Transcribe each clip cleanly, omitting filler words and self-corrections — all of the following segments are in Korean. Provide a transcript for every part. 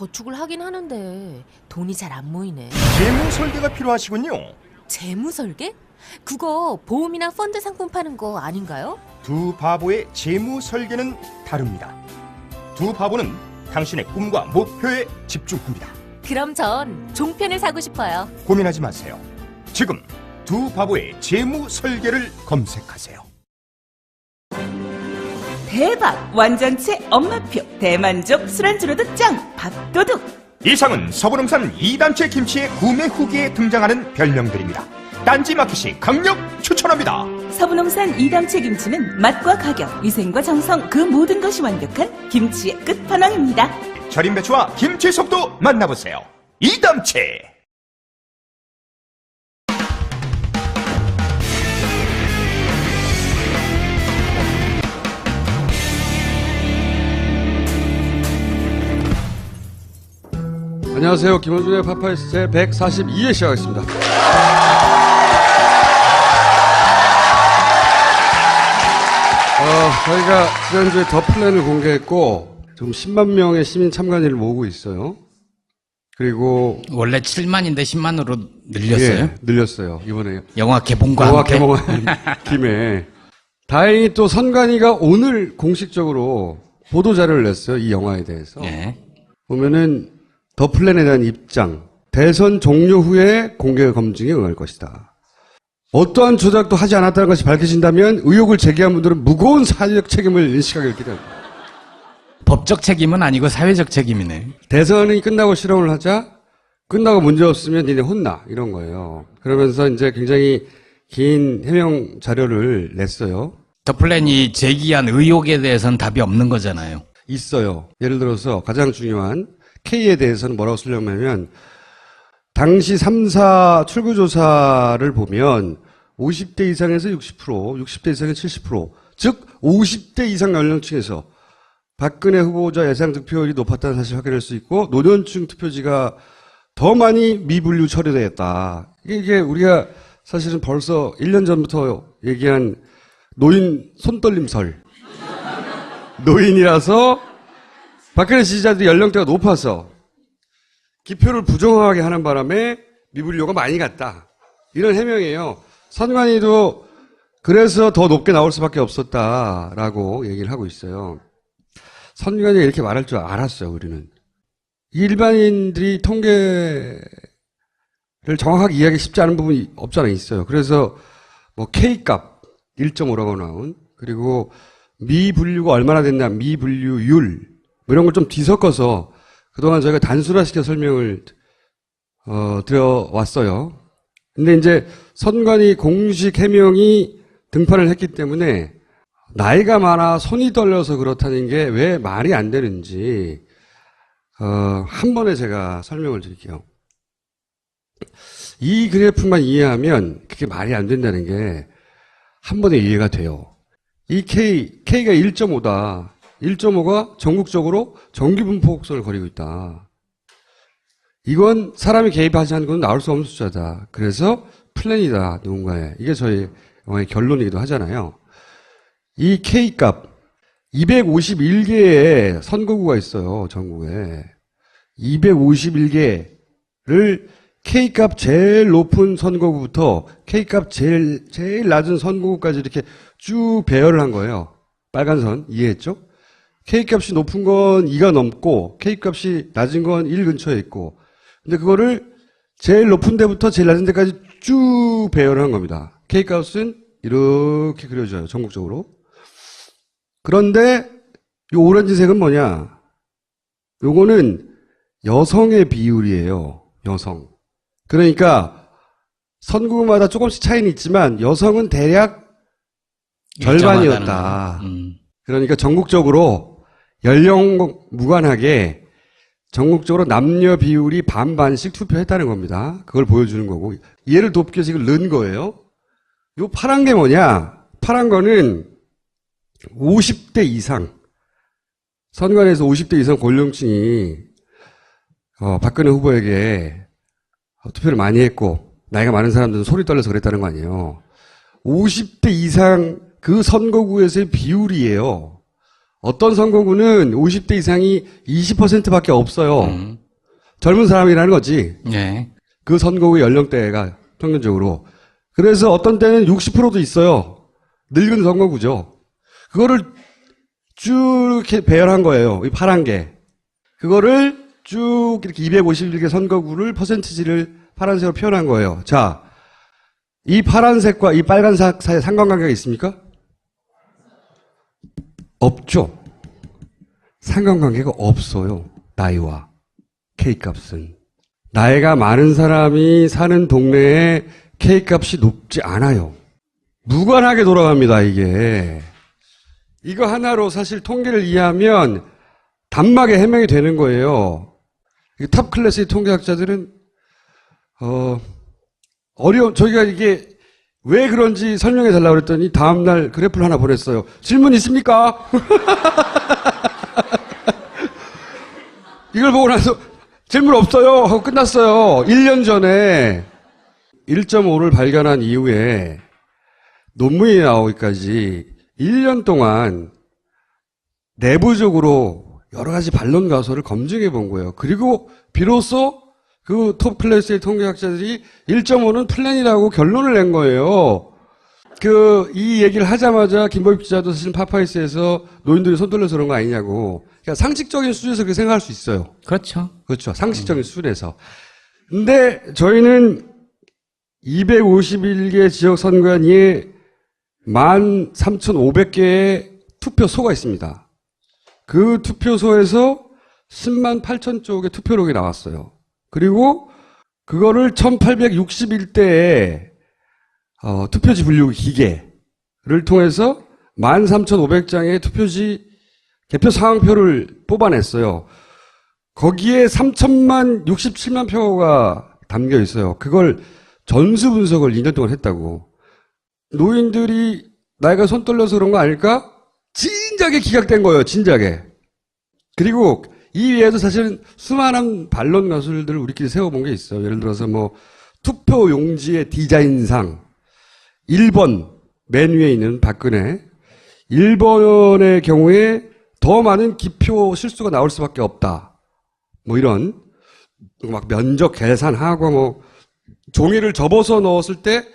저축을 하긴 하는데 돈이 잘 안 모이네. 재무 설계가 필요하시군요. 재무 설계? 그거 보험이나 펀드 상품 파는 거 아닌가요? 두 바보의 재무 설계는 다릅니다. 두 바보는 당신의 꿈과 목표에 집중합니다. 그럼 전 종편을 사고 싶어요. 고민하지 마세요. 지금 두 바보의 재무 설계를 검색하세요. 대박! 완전체 엄마표 대만족 술안주로도 짱! 밥도둑! 이상은 서부농산 2단체 김치의 구매 후기에 등장하는 별명들입니다. 딴지마켓이 강력 추천합니다. 서부농산 2단체 김치는 맛과 가격, 위생과 정성 그 모든 것이 완벽한 김치의 끝판왕입니다. 절임 배추와 김치 속도 만나보세요. 2단체. 안녕하세요. 김원준의 파파이스 제 142회 시작하겠습니다. 저희가 지난주에 더 플랜을 공개했고 지금 10만 명의 시민 참관인을 모으고 있어요. 그리고 원래 7만인데 10만으로 늘렸어요? 예, 늘렸어요. 이번에 영화 개봉과 영화 함께? 개봉한 김에 다행히 또 선관위가 오늘 공식적으로 보도자료를 냈어요. 이 영화에 대해서. 예. 보면은 더 플랜에 대한 입장, 대선 종료 후에 공개 검증에 응할 것이다. 어떠한 조작도 하지 않았다는 것이 밝혀진다면 의혹을 제기한 분들은 무거운 사회적 책임을 인식하길 기대합니다. 법적 책임은 아니고 사회적 책임이네. 대선이 끝나고 실험을 하자, 끝나고 문제 없으면 니네 혼나 이런 거예요. 그러면서 이제 굉장히 긴 해명 자료를 냈어요. 더 플랜이 제기한 의혹에 대해서는 답이 없는 거잖아요. 있어요. 예를 들어서 가장 중요한 K에 대해서는 뭐라고 설명하냐면 당시 3사 출구조사를 보면 50대 이상에서 60%, 60대 이상에서 70%, 즉 50대 이상 연령층에서 박근혜 후보자 예상 득표율이 높았다는 사실을 확인할 수 있고 노년층 투표지가 더 많이 미분류 처리되었다. 이게 우리가 사실은 벌써 1년 전부터 얘기한 노인 손떨림설. 노인이라서 박근혜 지지자들이 연령대가 높아서 기표를 부정하게 하는 바람에 미분류가 많이 갔다. 이런 해명이에요. 선관위도 그래서 더 높게 나올 수밖에 없었다라고 얘기를 하고 있어요. 선관위가 이렇게 말할 줄 알았어요, 우리는. 일반인들이 통계를 정확하게 이해하기 쉽지 않은 부분이 없잖아 있어요. 그래서 뭐 K값 1.5라고 나온, 그리고 미분류가 얼마나 됐나, 미분류율, 뭐 이런 걸 좀 뒤섞어서 그동안 저희가 단순화시켜 설명을 드려왔어요. 근데 이제 선관위 공식 해명이 등판을 했기 때문에 나이가 많아 손이 떨려서 그렇다는 게 왜 말이 안 되는지 한 번에 제가 설명을 드릴게요. 이 그래프만 이해하면 그게 말이 안 된다는 게 한 번에 이해가 돼요. 이 K가 1.5다. 1.5가 전국적으로 정기분포곡선을 거리고 있다. 이건 사람이 개입하지 않은 건 나올 수 없는 숫자다. 그래서 플랜이다, 누군가의. 이게 저희 영화의 결론이기도 하잖아요. 이 K값, 251개의 선거구가 있어요, 전국에. 251개를 K값 제일 높은 선거구부터 K값 제일 낮은 선거구까지 이렇게 쭉 배열을 한 거예요. 빨간 선, 이해했죠? K값이 높은 건 2가 넘고 K값이 낮은 건 1 근처에 있고, 근데 그거를 제일 높은 데부터 제일 낮은 데까지 쭉 배열을 한 겁니다. K값은 이렇게 그려져요, 전국적으로. 그런데 이 오렌지색은 뭐냐? 요거는 여성의 비율이에요. 여성. 그러니까 선구마다 조금씩 차이는 있지만 여성은 대략 절반이었다. 그러니까 전국적으로 연령 무관하게 전국적으로 남녀 비율이 반반씩 투표했다는 겁니다. 그걸 보여주는 거고, 얘를 돕기 위해서 이걸 넣은 거예요. 요 파란 게 뭐냐? 파란 거는 50대 이상, 선관위에서 50대 이상 고령층이 박근혜 후보에게 투표를 많이 했고 나이가 많은 사람들은 소리 떨려서 그랬다는 거 아니에요. 50대 이상 그 선거구에서의 비율이에요. 어떤 선거구는 50대 이상이 20%밖에 없어요. 젊은 사람이라는 거지. 네. 그 선거구의 연령대가 평균적으로. 그래서 어떤 때는 60%도 있어요. 늙은 선거구죠. 그거를 쭉 이렇게 배열한 거예요. 이 파란 게. 그거를 쭉 이렇게 251개 선거구를 퍼센티지를 파란색으로 표현한 거예요. 자, 이 파란색과 이 빨간색 사이에 상관관계가 있습니까? 없죠. 상관관계가 없어요. 나이와 K값은. 나이가 많은 사람이 사는 동네에 K값이 높지 않아요. 무관하게 돌아갑니다, 이게. 이거 하나로 사실 통계를 이해하면 단막에 해명이 되는 거예요. 탑 클래스의 통계학자들은, 저희가 이게 왜 그런지 설명해 달라고 그랬더니 다음날 그래프를 하나 보냈어요. 질문 있습니까? 이걸 보고 나서 질문 없어요 하고 끝났어요. 1년 전에 1.5를 발견한 이후에 논문이 나오기까지 1년 동안 내부적으로 여러 가지 반론 가설을 검증해 본 거예요. 그리고 비로소 그 톱 클래스의 통계학자들이 1.5는 플랜이라고 결론을 낸 거예요. 이 얘기를 하자마자 김보입 기자도 사실 파파이스에서 노인들이 손 떨려서 그런 거 아니냐고. 그러니까 상식적인 수준에서 그렇게 생각할 수 있어요. 그렇죠. 그렇죠. 상식적인 수준에서. 근데 저희는 251개 지역 선관위에 13,500개의 투표소가 있습니다. 그 투표소에서 10만 8천 쪽의 투표록이 나왔어요. 그리고 그거를 1861대의 투표지 분류 기계를 통해서 13,500장의 투표지 개표 상황표를 뽑아냈어요. 거기에 3천만 67만 표가 담겨 있어요. 그걸 전수 분석을 2년 동안 했다고. 노인들이 나이가 손 떨려서 그런 거 아닐까? 진작에 기각된 거예요. 진작에. 그리고 이 외에도 사실은 수많은 반론 가설들을 우리끼리 세워본 게 있어요. 예를 들어서 투표 용지의 디자인상 1번 맨 위에 있는 박근혜 1번의 경우에 더 많은 기표 실수가 나올 수밖에 없다. 이런 면적 계산하고 종이를 접어서 넣었을 때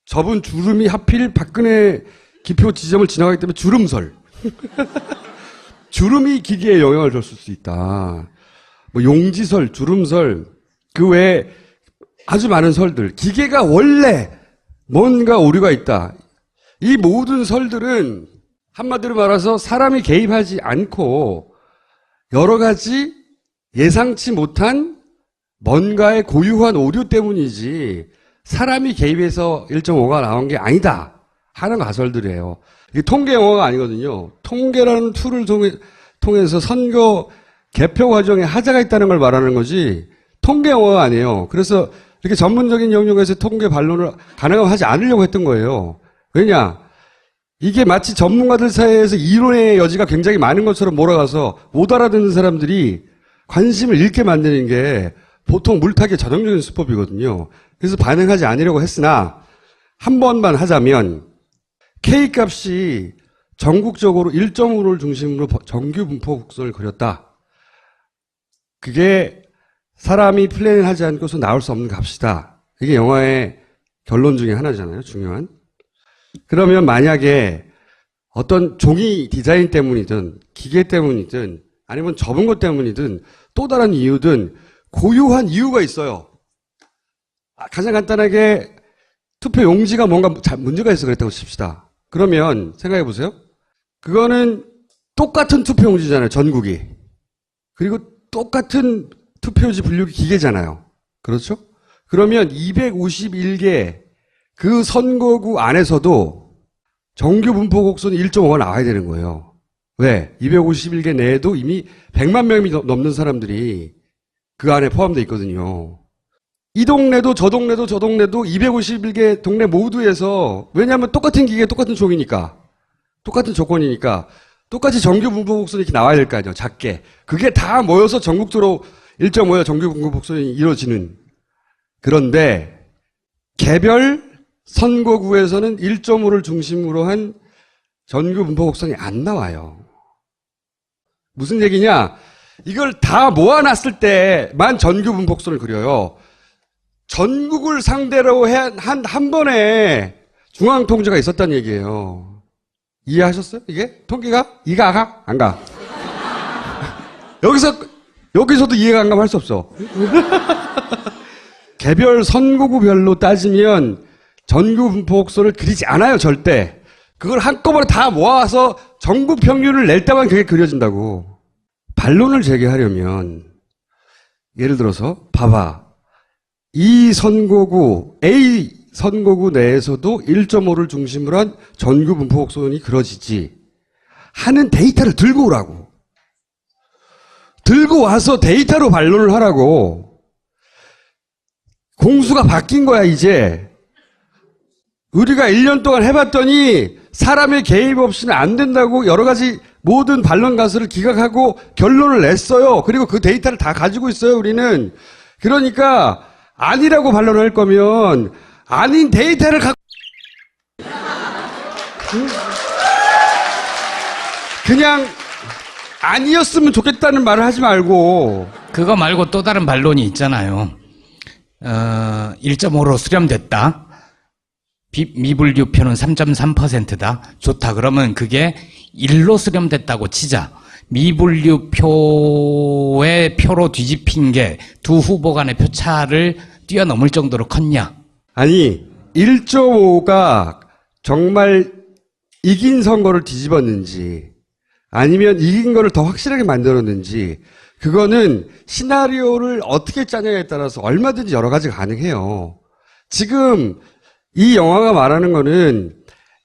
접은 주름이 하필 박근혜 기표 지점을 지나가기 때문에 주름설. 주름이 기계에 영향을 줬을 수 있다. 용지설, 주름설, 그 외에 아주 많은 설들. 기계가 원래 뭔가 오류가 있다. 이 모든 설들은 한마디로 말해서 사람이 개입하지 않고 여러 가지 예상치 못한 뭔가의 고유한 오류 때문이지 사람이 개입해서 1.5가 나온 게 아니다 하는 가설들이에요. 이게 통계 영어가 아니거든요. 통계라는 툴을 통해서 선거 개표 과정에 하자가 있다는 걸 말하는 거지 통계 영어가 아니에요. 그래서 이렇게 전문적인 영역에서 통계 반론을 가능하면 하지 않으려고 했던 거예요. 왜냐? 이게 마치 전문가들 사이에서 이론의 여지가 굉장히 많은 것처럼 몰아가서 못 알아듣는 사람들이 관심을 잃게 만드는 게 보통 물타기의 전형적인 수법이거든요. 그래서 반응하지 않으려고 했으나 한 번만 하자면 K값이 전국적으로 1.5를 중심으로 정규 분포 곡선을 그렸다. 그게 사람이 플랜을 하지 않고서 나올 수 없는 값이다. 이게 영화의 결론 중에 하나잖아요. 중요한. 그러면 만약에 어떤 종이 디자인 때문이든 기계 때문이든 아니면 접은 것 때문이든 또 다른 이유든 고유한 이유가 있어요. 가장 간단하게 투표 용지가 뭔가 문제가 있어 그랬다고 칩시다. 그러면 생각해 보세요. 그거는 똑같은 투표 용지잖아요. 전국이. 그리고 똑같은 투표지 분류기 기계잖아요. 그렇죠? 그러면 251개 그 선거구 안에서도 정규 분포 곡선이 1.5가 나와야 되는 거예요. 왜? 251개 내에도 이미 100만 명이 넘는 사람들이 그 안에 포함되어 있거든요. 이 동네도 저 동네도 저 동네도 251개 동네 모두에서 왜냐하면 똑같은 기계 똑같은 종이니까 똑같은 조건이니까 똑같이 정규 분포 곡선이 이렇게 나와야 될 거 아니에요. 작게. 그게 다 모여서 전국적으로 1.5의 정규 분포 곡선이 이루어지는. 그런데 개별 선거구에서는 1.5를 중심으로 한 전규 분포 곡선이 안 나와요. 무슨 얘기냐? 이걸 다 모아놨을 때만 전교 분포선을 그려요. 전국을 상대로 한 번에 중앙통제가 있었다는 얘기예요. 이해하셨어요? 이게? 통계가? 이가 가? 안 가? 여기서도 이해가 안 가면 할 수 없어. 개별 선거구별로 따지면 전교 분포선을 그리지 않아요, 절대. 그걸 한꺼번에 다 모아서 전국 평균을 낼 때만 그게 그려진다고. 반론을 제기하려면 예를 들어서 봐봐. 이 선거구 A 선거구 내에서도 1.5를 중심으로 한 전교 분포선이 그려지지 하는 데이터를 들고 오라고. 들고 와서 데이터로 반론을 하라고. 공수가 바뀐 거야 이제. 우리가 1년 동안 해봤더니 사람의 개입 없이는 안 된다고 여러 가지 모든 반론 가설을 기각하고 결론을 냈어요. 그리고 그 데이터를 다 가지고 있어요, 우리는. 그러니까 아니라고 반론할 거면 아닌 데이터를 갖고 그냥 아니었으면 좋겠다는 말을 하지 말고. 그거 말고 또 다른 반론이 있잖아요. 1.5로 수렴됐다. 미분류표는 3.3%다. 좋다. 그러면 그게 1로 수렴됐다고 치자. 미분류표의 표로 뒤집힌 게 두 후보 간의 표차를 뛰어넘을 정도로 컸냐? 아니 1.5가 정말 이긴 선거를 뒤집었는지 아니면 이긴 거를 더 확실하게 만들었는지 그거는 시나리오를 어떻게 짜냐에 따라서 얼마든지 여러 가지 가능해요. 지금 이 영화가 말하는 거는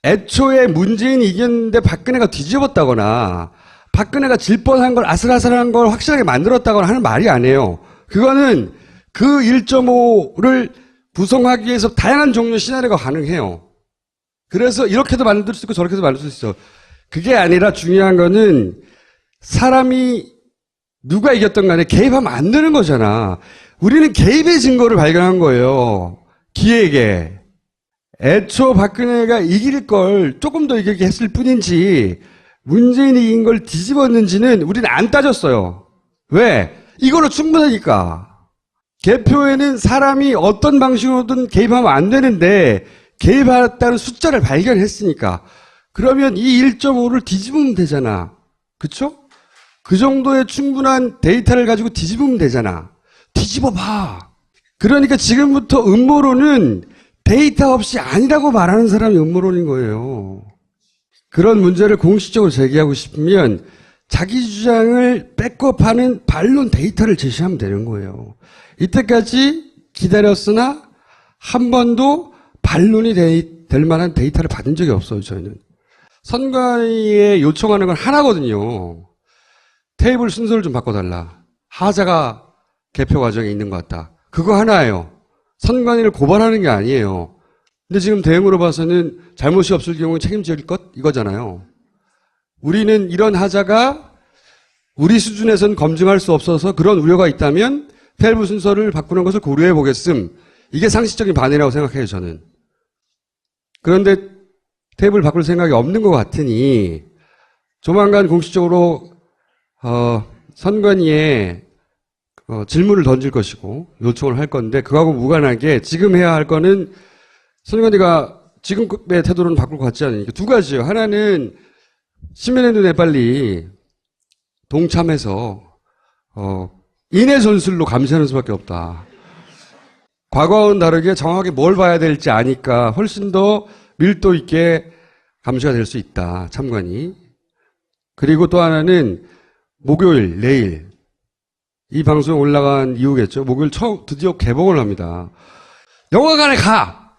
애초에 문재인이 이겼는데 박근혜가 뒤집었다거나 박근혜가 질 뻔한 걸 아슬아슬한 걸 확실하게 만들었다거나 하는 말이 아니에요. 그거는 그 1.5를 구성하기 위해서 다양한 종류의 시나리오가 가능해요. 그래서 이렇게도 만들 수 있고 저렇게도 만들 수 있어. 그게 아니라 중요한 거는 사람이 누가 이겼던 간에 개입하면 안 되는 거잖아. 우리는 개입의 증거를 발견한 거예요. 기획에. 애초 박근혜가 이길 걸 조금 더 이기게 했을 뿐인지 문재인이 이긴 걸 뒤집었는지는 우리는 안 따졌어요. 왜? 이걸로 충분하니까. 개표에는 사람이 어떤 방식으로든 개입하면 안 되는데 개입했다는 숫자를 발견했으니까. 그러면 이 1.5를 뒤집으면 되잖아. 그쵸? 그 정도의 충분한 데이터를 가지고 뒤집으면 되잖아. 뒤집어봐. 그러니까 지금부터 음모론은 데이터 없이 아니라고 말하는 사람이 음모론인 거예요. 그런 문제를 공식적으로 제기하고 싶으면 자기 주장을 백업하는 반론 데이터를 제시하면 되는 거예요. 이때까지 기다렸으나 한 번도 반론이 될 만한 데이터를 받은 적이 없어요, 저희는. 선관위에 요청하는 건 하나거든요. 테이블 순서를 좀 바꿔달라. 하자가 개표 과정에 있는 것 같다. 그거 하나예요. 선관위를 고발하는 게 아니에요. 근데 지금 대응으로 봐서는 잘못이 없을 경우 책임질 것? 이거잖아요. 우리는 이런 하자가 우리 수준에선 검증할 수 없어서 그런 우려가 있다면 테이블 순서를 바꾸는 것을 고려해 보겠음. 이게 상식적인 반응이라고 생각해요, 저는. 그런데 테이블 바꿀 생각이 없는 것 같으니 조만간 공식적으로 선관위에 질문을 던질 것이고 요청을 할 건데 그거하고 무관하게 지금 해야 할 거는 선관위가 지금의 태도로는 바꿀 것 같지 않으니까 두 가지예요. 하나는 시민의 눈에 빨리 동참해서 인해 전술로 감시하는 수밖에 없다. 과거와는 다르게 정확하게 뭘 봐야 될지 아니까 훨씬 더 밀도 있게 감시가 될 수 있다. 참관이. 그리고 또 하나는 목요일, 내일 이 방송에 올라간 이후겠죠. 목요일 드디어 개봉을 합니다. 영화관에 가!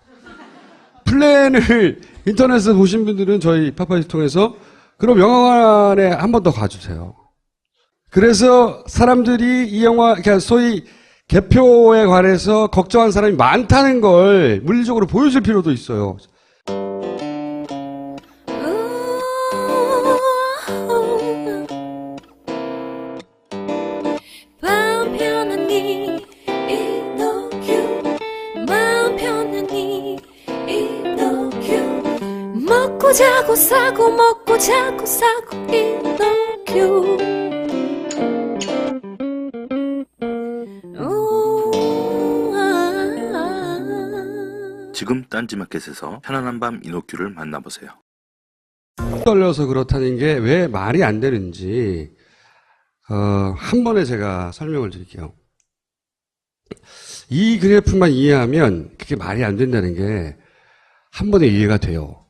플랜을 인터넷에서 보신 분들은 저희 파파이스 통해서 그럼 영화관에 한 번 더 가주세요. 그래서 사람들이 이 영화, 그러니까 소위 개표에 관해서 걱정한 사람이 많다는 걸 물리적으로 보여줄 필요도 있어요. 먹고 자고 싸고 먹고 자고 싸고 이노큐 지금 딴지마켓에서 편안한 밤 이노큐를 만나보세요. 떨려서 그렇다는 게 왜 말이 안 되는지 한 번에 제가 설명을 드릴게요. 이 그래프만 이해하면 그게 말이 안 된다는 게 한 번에 이해가 돼요.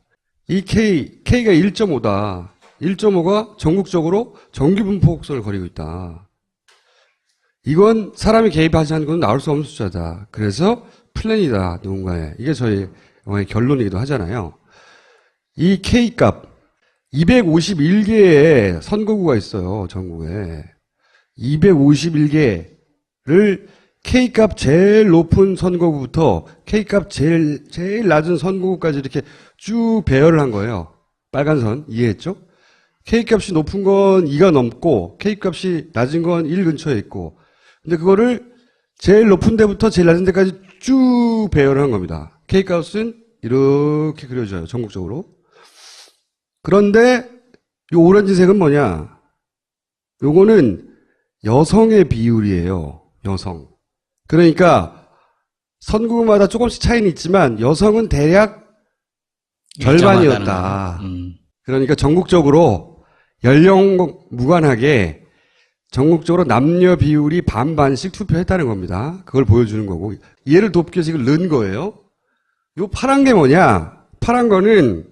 이 K가 1.5다. 1.5가 전국적으로 정규분포 곡선을 그리고 있다. 이건 사람이 개입하지 않는 건 나올 수 없는 숫자다. 그래서 플랜이다, 누군가의. 이게 저희 영화의 결론이기도 하잖아요. 이 K값, 251개의 선거구가 있어요, 전국에. 251개를 K값 제일 높은 선거구부터 K값 제일 낮은 선거구까지 이렇게 쭉 배열을 한 거예요. 빨간 선, 이해했죠? K값이 높은 건 2가 넘고, K값이 낮은 건 1 근처에 있고, 근데 그거를 제일 높은 데부터 제일 낮은 데까지 쭉 배열을 한 겁니다. K값은 이렇게 그려져요, 전국적으로. 그런데 이 오렌지색은 뭐냐? 요거는 여성의 비율이에요. 여성. 그러니까 선거구마다 조금씩 차이는 있지만 여성은 대략 절반이었다. 그러니까 전국적으로 연령 무관하게 전국적으로 남녀 비율이 반반씩 투표했다는 겁니다. 그걸 보여주는 거고. 얘를 돕기 위해서 이걸 넣은 거예요. 요 파란 게 뭐냐? 파란 거는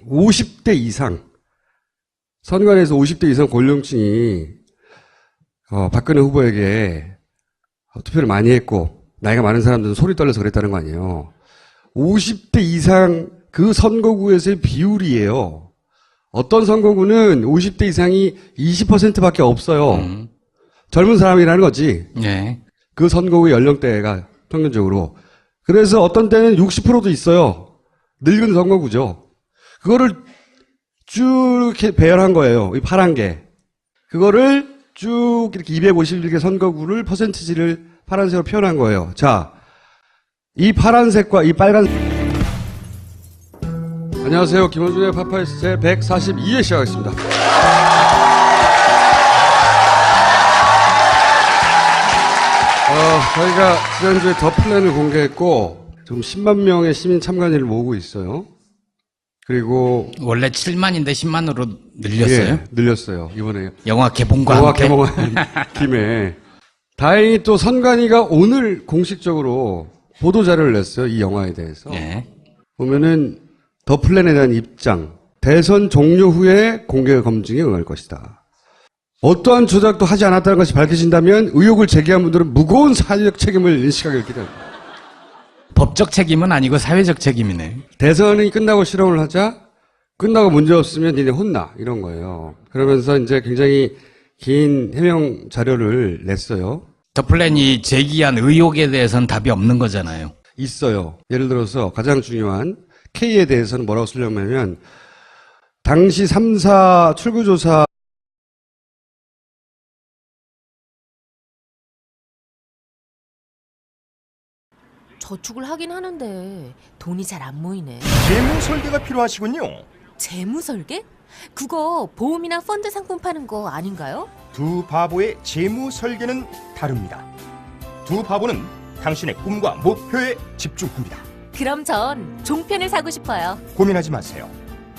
50대 이상, 선관에서 50대 이상 고령층이 박근혜 후보에게 투표를 많이 했고 나이가 많은 사람들은 소리 떨려서 그랬다는 거 아니에요. 50대 이상 그 선거구에서의 비율이에요. 어떤 선거구는 50대 이상이 20%밖에 없어요. 젊은 사람이라는 거지. 네. 그 선거구의 연령대가 평균적으로. 그래서 어떤 때는 60%도 있어요. 늙은 선거구죠. 그거를 쭉 이렇게 배열한 거예요. 이 파란 게. 그거를 쭉 이렇게 251개 선거구를 퍼센티지를 파란색으로 표현한 거예요. 자, 이 파란색과 이 빨간. 안녕하세요. 김원준의 파파이스 제 142회 시작하겠습니다. 저희가 지난주에 더 플랜을 공개했고, 지금 10만 명의 시민 참관인을 모으고 있어요. 그리고 원래 7만인데 10만으로 늘렸어요? 예, 늘렸어요. 이번에 영화 개봉과 영화 함께? 개봉한 김에 다행히 또 선관위가 오늘 공식적으로 보도 자료를 냈어요. 이 영화에 대해서. 네. 보면은 더 플랜에 대한 입장, 대선 종료 후에 공개 검증에 응할 것이다. 어떠한 조작도 하지 않았다는 것이 밝혀진다면 의혹을 제기한 분들은 무거운 사회적 책임을 인식하길 기대합니다. 법적 책임은 아니고 사회적 책임이네. 대선이 끝나고 실험을 하자, 끝나고 문제 없으면 니네 혼나, 이런 거예요. 그러면서 이제 굉장히 긴 해명 자료를 냈어요. 더 플랜이 제기한 의혹에 대해서는 답이 없는 거잖아요. 있어요. 예를 들어서 가장 중요한 K에 대해서는 뭐라고 쓰려면, 당시 3사 출구조사 저축을 하긴 하는데 돈이 잘 안 모이네. 재무 설계가 필요하시군요. 재무 설계? 그거 보험이나 펀드 상품 파는 거 아닌가요? 두 바보의 재무 설계는 다릅니다. 두 바보는 당신의 꿈과 목표에 집중합니다. 그럼 전 종편을 사고 싶어요. 고민하지 마세요.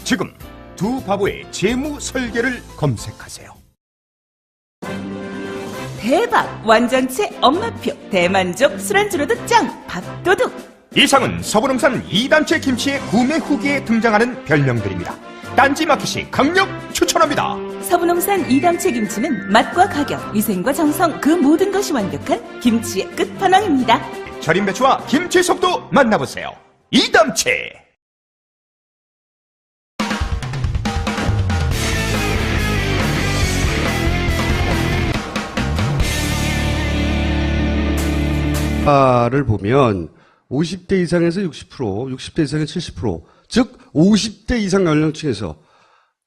지금 두 바보의 재무 설계를 검색하세요. 대박! 완전체 엄마표 대만족 술안주로도 짱! 밥도둑! 이상은 서부농산 2단체 김치의 구매 후기에 등장하는 별명들입니다. 딴지마켓이 강력 추천합니다. 서부농산 이담채 김치는 맛과 가격, 위생과 정성 그 모든 것이 완벽한 김치의 끝판왕입니다. 절임 배추와 김치 속도 만나보세요. 2단체. 를 보면 50대 이상에서 60%, 60대 이상에서 70%, 즉 50대 이상 연령층에서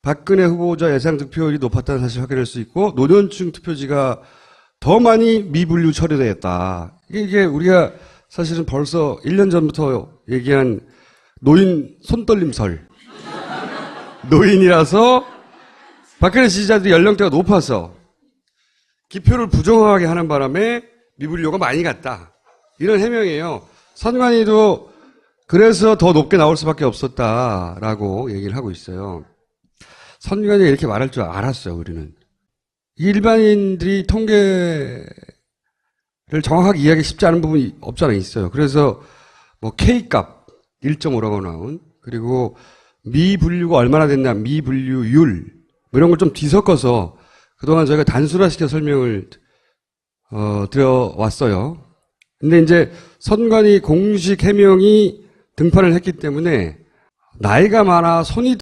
박근혜 후보자 예상 득표율이 높았다는 사실을 확인할 수 있고 노년층 투표지가 더 많이 미분류 처리되었다. 이게 우리가 사실은 벌써 1년 전부터 얘기한 노인 손떨림설. 노인이라서 박근혜 지지자들이 연령대가 높아서 기표를 부정하게 하는 바람에 미분류가 많이 갔다. 이런 해명이에요. 선관위도 그래서 더 높게 나올 수밖에 없었다라고 얘기를 하고 있어요. 선관위가 이렇게 말할 줄 알았어요, 우리는. 일반인들이 통계를 정확하게 이해하기 쉽지 않은 부분이 없잖아요, 있어요. 그래서 뭐 K값 1.5라고 나온, 그리고 미분류가 얼마나 됐나, 미분류율, 뭐 이런 걸 좀 뒤섞어서 그동안 저희가 단순화시켜 설명을 드려왔어요. 근데 이제 선관위 공식 해명이 등판을 했기 때문에 나이가 많아 손이